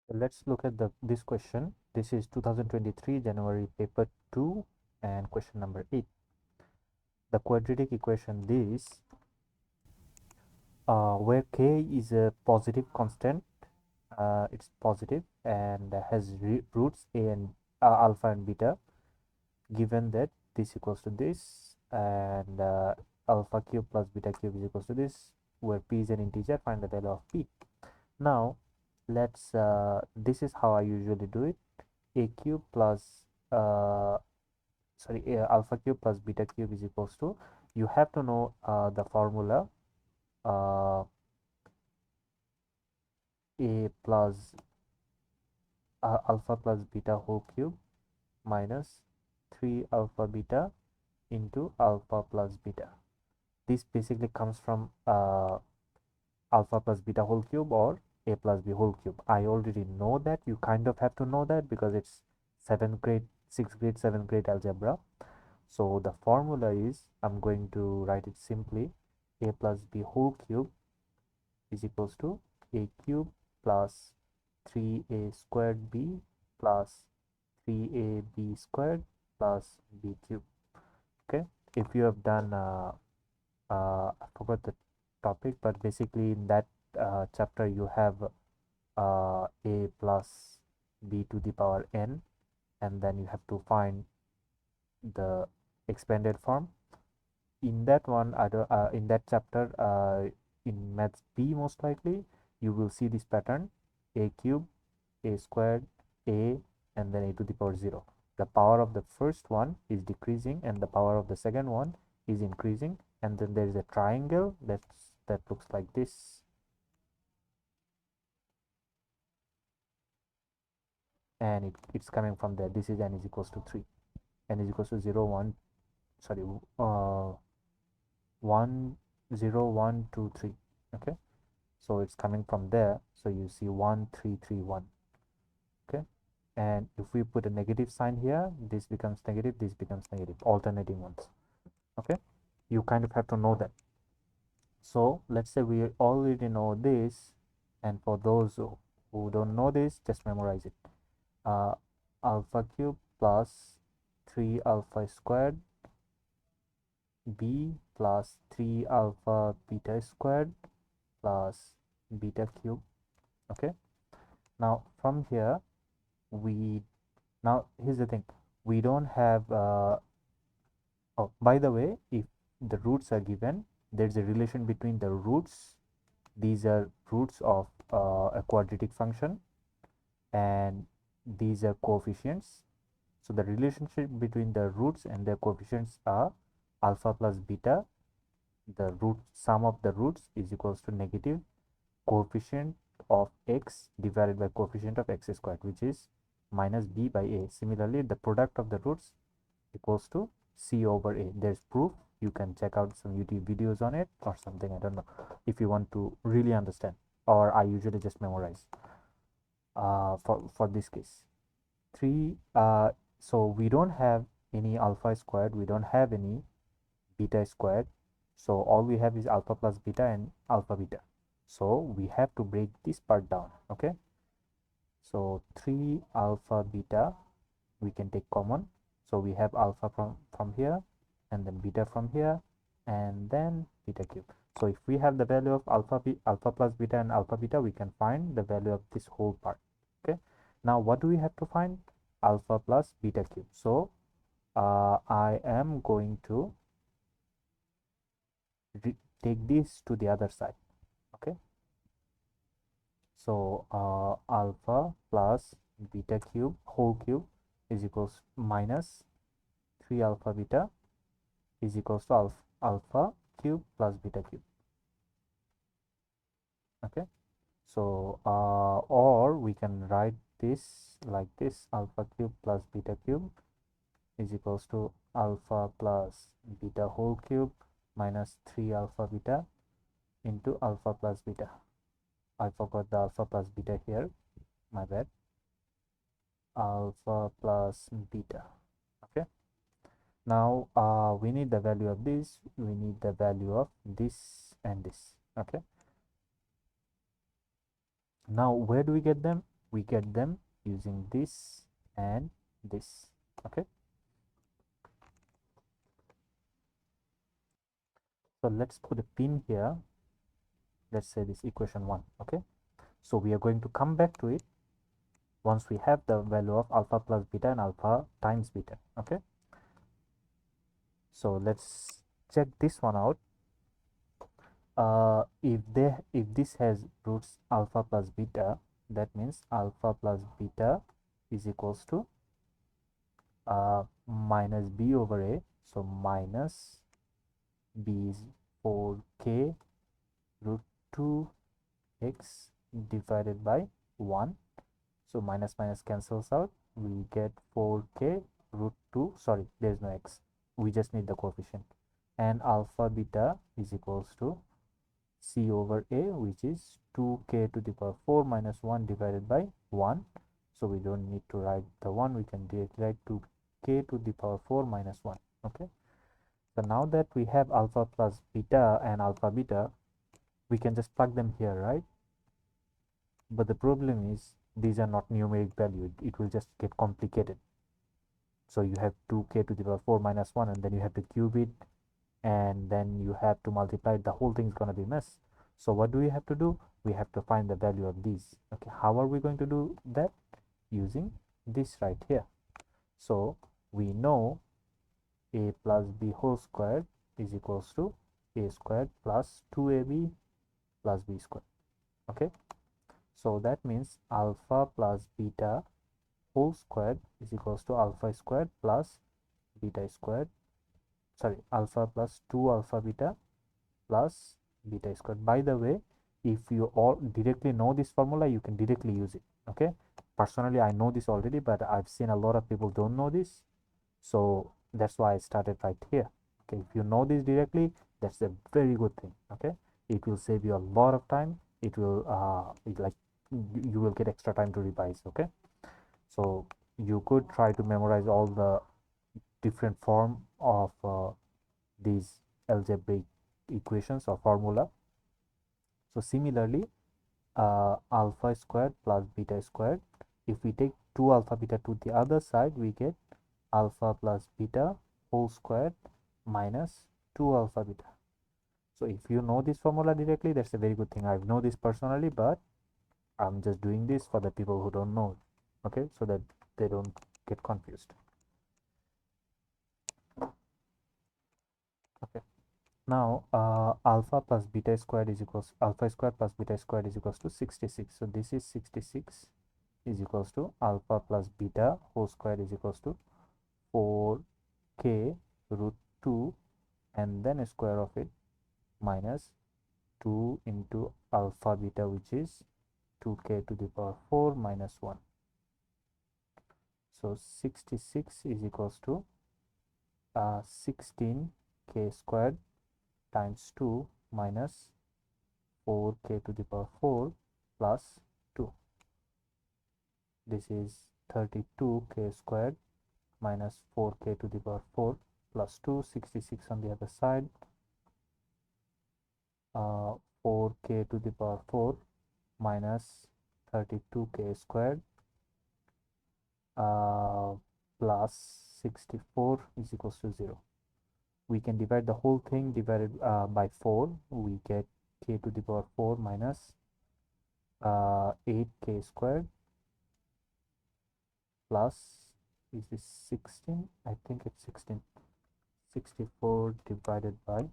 Let's look at this question. This is 2023 January paper 2 and question number 8. The quadratic equation is where k is a positive constant, it's positive and has roots a and alpha and beta, given that this equals to this and alpha cube plus beta cube is equals to this, where p is an integer, find the value of p. Now let's this is how I usually do it. A cube plus alpha cube plus beta cube is equals to, you have to know the formula, uh, a plus alpha plus beta whole cube minus 3 alpha beta into alpha plus beta. This basically comes from alpha plus beta whole cube or a plus b whole cube. I already know that. You kind of have to know that because it's 7th grade, 6th grade, 7th grade algebra. So the formula is, I'm going to write it simply, a plus b whole cube is equals to a cube plus 3a squared b plus 3ab squared plus b cube. Okay, if you have done I forgot the topic, but basically in that chapter you have a plus b to the power n, and then you have to find the expanded form. In that one, in that chapter, in maths B, most likely you will see this pattern: a cube, a squared, a, and then a to the power 0. The power of the first one is decreasing and the power of the second one is increasing, and then there is a triangle that looks like this, and it's coming from there. This is n is equals to 3, n is equals to 0 1, sorry, 1 0 1 2 3. Okay, so it's coming from there, so you see 1 3 3 1. Okay, and if we put a negative sign here, this becomes negative, this becomes negative, alternating ones. Okay, you kind of have to know that. So let's say we already know this, and for those who don't know this, just memorize it. Alpha cube plus 3 alpha squared b plus 3 alpha beta squared plus beta cube. Okay, now from here here's the thing, we don't have oh, by the way, if the roots are given, there's a relation between the roots. These are roots of a quadratic function, and these are coefficients. So the relationship between the roots and their coefficients are alpha plus beta. The root sum of the roots is equals to negative coefficient of x divided by coefficient of x squared, which is minus b by a. Similarly, the product of the roots equals to c over a. There's proof. You can check out some YouTube videos on it or something. I don't know if you want to really understand, or I usually just memorize for this case. 3 so we don't have any alpha squared, we don't have any beta squared, so all we have is alpha plus beta and alpha beta. So we have to break this part down. Okay, so 3 alpha beta we can take common, so we have alpha from here, and then beta from here, and then beta cube. So if we have the value of alpha plus beta and alpha beta, we can find the value of this whole part. Okay, now what do we have to find? Alpha plus beta cube. So I am going to take this to the other side. Okay, so alpha plus beta cube whole cube is equals minus 3 alpha beta is equals to alpha cube plus beta cube. Okay, so or we can write this like this: alpha cube plus beta cube is equals to alpha plus beta whole cube minus 3 alpha beta into alpha plus beta. I forgot the alpha plus beta here, my bad. Alpha plus beta. Okay, now we need the value of this, we need the value of this and this. Okay, now where do we get them? we get them using this and this. Okay, so let's put a pin here. Let's say this equation 1. Okay, so we are going to come back to it once we have the value of alpha plus beta and alpha times beta. Okay, so let's check this one out. If this has roots alpha plus beta, that means alpha plus beta is equals to minus b over a. So minus b is 4k root 2x divided by 1. So minus minus cancels out. We get 4k root 2. Sorry, there's no x. We just need the coefficient. And alpha beta is equals to c over a, which is 2k to the power 4 minus 1 divided by 1. So we don't need to write the 1. We can directly write 2k to the power 4 minus 1. Okay. So now that we have alpha plus beta and alpha beta, we can just plug them here, right? But the problem is these are not numeric value. It will just get complicated. So you have 2k to the power 4 minus 1, and then you have to cube it, and then you have to multiply it. The whole thing is going to be mess. So what do we have to do? We have to find the value of these. Okay, how are we going to do that? Using this right here. So we know a plus b whole squared is equals to a squared plus 2ab plus b squared. Okay, so that means alpha plus beta whole squared is equals to alpha squared plus beta squared. Sorry, alpha plus 2 alpha beta plus beta squared. By the way, if you all directly know this formula, you can directly use it. Okay, personally I know this already, but I've seen a lot of people don't know this, so that's why I started right here. Okay, if you know this directly, that's a very good thing. Okay, it will save you a lot of time. It will you will get extra time to revise. Okay, so you could try to memorize all the different form of these algebraic equations or formula. So similarly, alpha squared plus beta squared, if we take 2 alpha beta to the other side, we get alpha plus beta whole squared minus 2 alpha beta. So if you know this formula directly, that's a very good thing. I know this personally, but I'm just doing this for the people who don't know. Okay, so that they don't get confused. Okay, now alpha plus beta squared is equals alpha squared plus beta squared is equals to 66. So this is 66 is equals to alpha plus beta whole squared is equals to 4k root 2 and then a square of it minus 2 into alpha beta, which is 2k to the power 4 minus 1. So 66 is equals to 16k squared times 2 minus 4k to the power 4 plus 2. This is 32k squared minus 4k to the power 4 plus 2, 66 on the other side, 4k to the power 4 minus 32k squared plus 64 is equals to 0. We can divide the whole thing divided by 4. We get k to the power 4 minus 8k squared plus, is this 16? I think it's 16. 64 divided by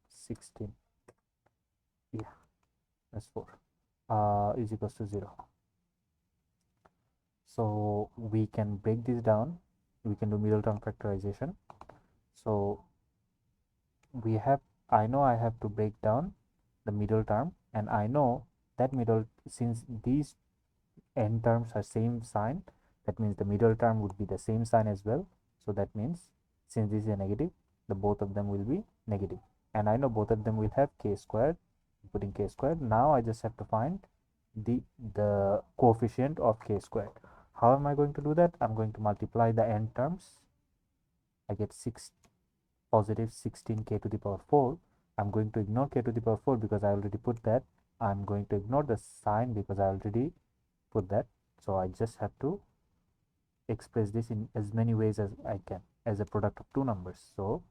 16. Yeah, that's 4. Is equals to 0. So we can break this down. We can do middle term factorization. So we have, I know I have to break down the middle term, and I know that since these n terms are same sign, that means the middle term would be the same sign as well. So that means since this is a negative, the both of them will be negative, and I know both of them will have k squared. Putting k squared, now I just have to find the coefficient of k squared. How am I going to do that? I'm going to multiply the n terms. I get 6 positive 16k to the power 4. I'm going to ignore k to the power 4 because I already put that. I'm going to ignore the sign because I already put that. So I just have to express this in as many ways as I can as a product of two numbers. So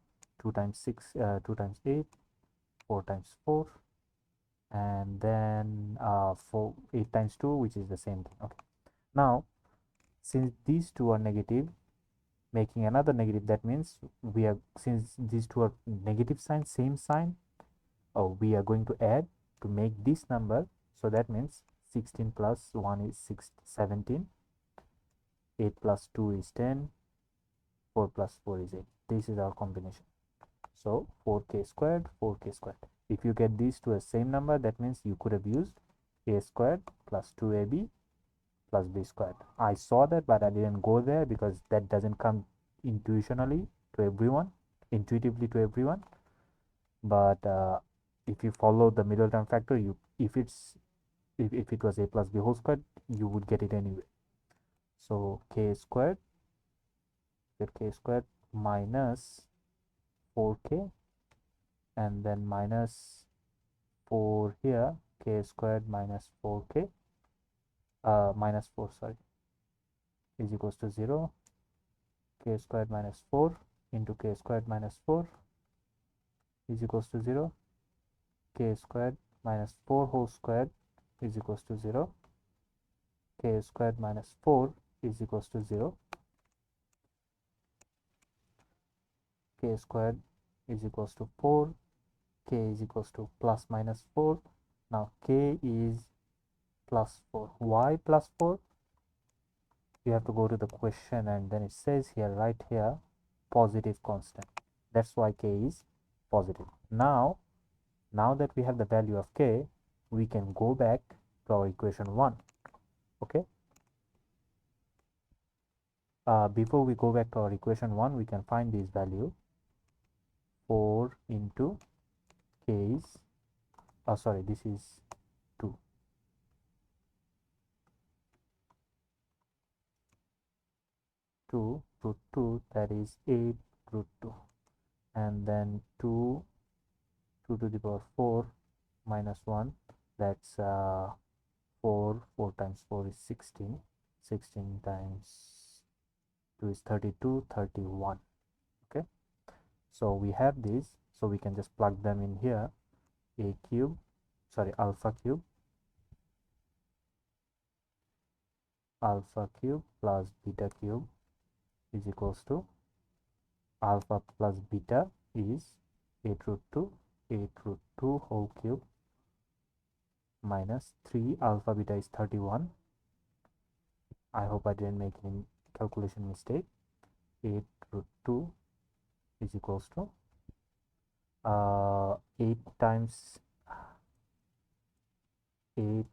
2 times 6, 2 times 8, 4 times 4, and then 8 times 2, which is the same thing. Okay. Now, since these two are negative, making another negative, that means we are, since these two are negative sign, same sign, we are going to add to make this number. So that means 16 plus 1 is 17, 8 plus 2 is 10, 4 plus 4 is 8. This is our combination. So 4k squared, 4k squared. If you get these to a same number, that means you could have used a squared plus 2ab plus b squared. I saw that, but I didn't go there because that doesn't come intuitionally to everyone, intuitively to everyone. But if you follow the middle term factor, you if it was a plus b whole squared, you would get it anyway. So k squared, get k squared minus 4k, and then minus 4 here, k squared minus 4k, minus 4, sorry, is equals to 0. K squared minus 4 into k squared minus 4 is equals to 0. K squared minus 4 whole squared is equals to 0. K squared minus 4 is equals to 0. K squared is equals to 4. K is equals to plus minus 4. Now k is plus 4. Why plus 4? You have to go to the question, and then it says here, right here, positive constant. That's why k is positive. Now that we have the value of k, we can go back to our equation 1. Okay. Before we go back to our equation 1, we can find this value. 4 into k is, sorry, this is 2. 2 root 2, that is 8 root 2. And then 2 to the power 4 minus 1, that's 4. 4 times 4 is 16. 16 times 2 is 32, 31. Okay. So we have this, so we can just plug them in here. Alpha cube plus beta cube is equals to alpha plus beta is 8 root 2, 8 root 2 whole cube minus 3 alpha beta is 31. I hope I didn't make any calculation mistake. 8 root 2 is equals to 8 times 8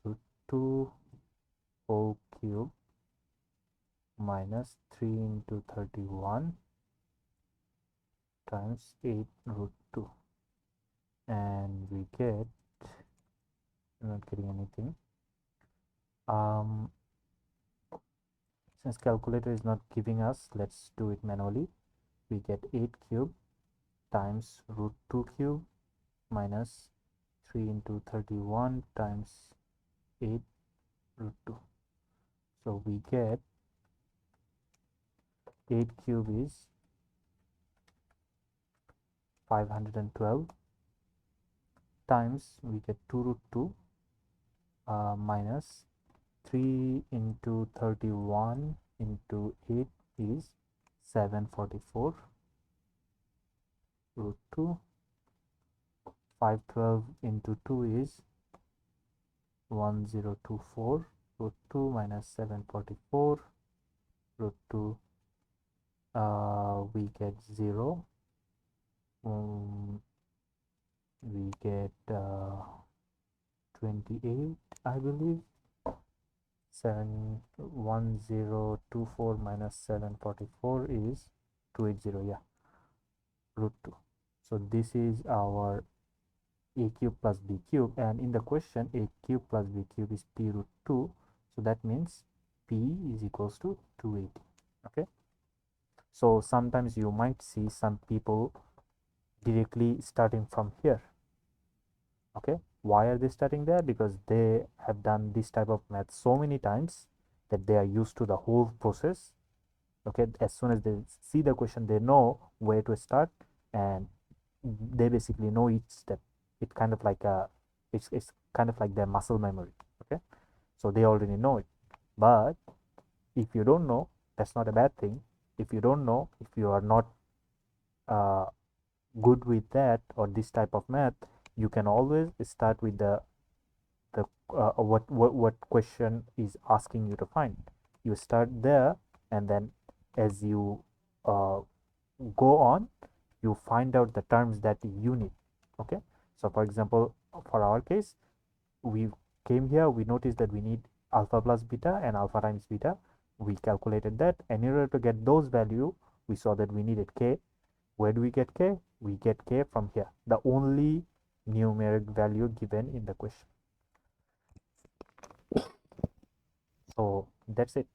root 2 whole cube minus 3 into 31 times 8 root 2, and we get, I'm not getting anything. Since calculator is not giving us, let's do it manually. We get 8 cube times root 2 cube minus 3 into 31 times 8 root 2. So we get 8 cube is 512 times we get 2 root 2 minus 3 into 31 into 8 is 744 root 2. 512 into 2 is 1024 root 2 minus 744 root 2. We get 0. We get 28, I believe. 1024 minus 744 is 280, yeah, root 2. So this is our a cube plus b cube, and in the question a cube plus b cube is p root 2, so that means p is equals to 280. Okay. So sometimes you might see some people directly starting from here. Okay, why are they starting there? Because they have done this type of math so many times that they are used to the whole process. Okay, as soon as they see the question, they know where to start, and they basically know each step. It's kind of like a it's kind of like their muscle memory. Okay, so they already know it. But if you don't know, that's not a bad thing. If you don't know, if you are not uh, good with that or this type of math, you can always start with the what question is asking you to find. You start there, and then as you uh, go on, you find out the terms that you need. Okay, so for example, for our case, we came here, we noticed that we need alpha plus beta and alpha times beta. We calculated that, and in order to get those value, we saw that we needed k. Where do we get k? We get k from here, the only numeric value given in the question. So that's it.